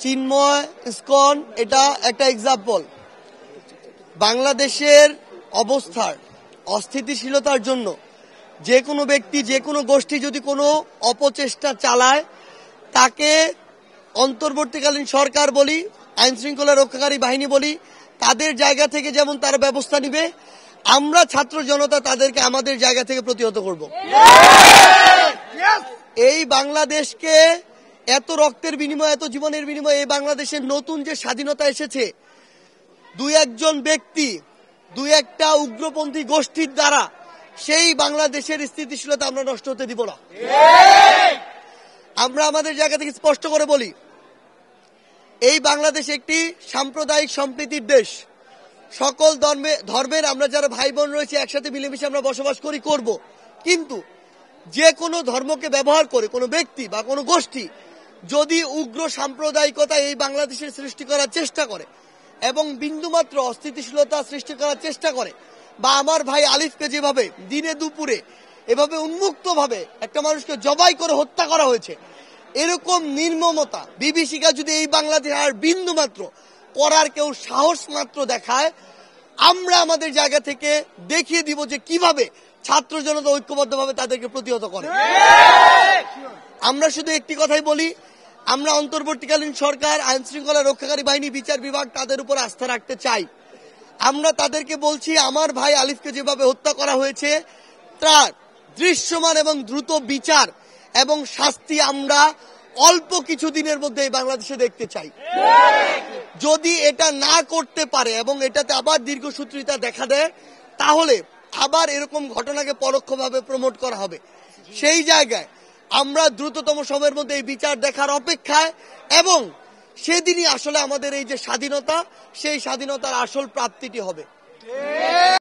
চিন্ময় ISKCON এটা একটা example. বাংলাদেশের অবস্থার অস্থিতিশীলতার জন্য যে কোনো ব্যক্তি যে কোনো গোষ্ঠী যদি কোনো অপচেষ্টা চালায় তাকে অন্তর্বর্তীকালীন সরকার বলি, আইন শৃঙ্খলা রক্ষাকারী বাহিনী বলি, তাদের জায়গা থেকে যেমন তারা ব্যবস্থা নিবে, আমরা ছাত্র জনতা তাদেরকে আমাদের জায়গা থেকে প্রতিহত করব। এই বাংলাদেশকে এত রক্তের বিনিময়ে, এত জীবনের বিনিময়ে এই বাংলাদেশের নতুন যে স্বাধীনতা এসেছে, দুই একজন ব্যক্তি, দুই একটা উগ্রপন্থী গোষ্ঠীর দ্বারা সেই বাংলাদেশের স্থিতিশীলতা আমরা নষ্ট হতে দিব না। আমরা আমাদের জায়গা থেকে স্পষ্ট করে বলি, এই বাংলাদেশ একটি সাম্প্রদায়িক সম্প্রীতির দেশ। সকল ধর্মের আমরা যারা ভাই বোন রয়েছে একসাথে মিলেমিশে আমরা বসবাস করব। কিন্তু যে কোনো ধর্মকে ব্যবহার করে কোনো ব্যক্তি বা কোনো গোষ্ঠী যদি উগ্র সাম্প্রদায়িকতা এই বাংলাদেশের সৃষ্টি করার চেষ্টা করে এবং বিন্দুমাত্র অস্থিতিশীলতা সৃষ্টি করার চেষ্টা করে, বা আমার ভাই আলিফকে যেভাবে দিনে দুপুরে এভাবে উন্মুক্তভাবে একটা মানুষকে জবাই করে হত্যা করা হয়েছে, এরকম নির্মমতা বিভীষিকা যদি এই বাংলাদেশে আর বিন্দুমাত্র করার কেউ সাহস মাত্র দেখায়, আমরা আমাদের জায়গা থেকে দেখিয়ে দিব যে কিভাবে ছাত্র জনতা ঐক্যবদ্ধভাবে তাদেরকে প্রতিহত করে। আমরা শুধু একটি কথাই বলি, আমরা অন্তর্বর্তীকালীন সরকার, আইন শৃঙ্খলা রক্ষাকারী বাহিনী, বিচার বিভাগ তাদের উপর আস্থা রাখতে চাই। আমরা তাদেরকে বলছি, আমার ভাই আলিফকে যেভাবে হত্যা করা হয়েছে তার দৃশ্যমান এবং দ্রুত বিচার এবং শাস্তি আমরা অল্প কিছু দিনের মধ্যে এই বাংলাদেশে দেখতে চাই। যদি এটা না করতে পারে এবং এটাতে আবার দীর্ঘসূত্রিতা দেখা দেয়, তাহলে আবার এরকম ঘটনাকে পরোক্ষভাবে প্রমোট করা হবে। সেই জায়গায় আমরা দ্রুততম সময়ের মধ্যে এই বিচার দেখার অপেক্ষায়, এবং সেদিনই আসলে আমাদের এই যে স্বাধীনতা, সেই স্বাধীনতার আসল প্রাপ্তিটি হবে।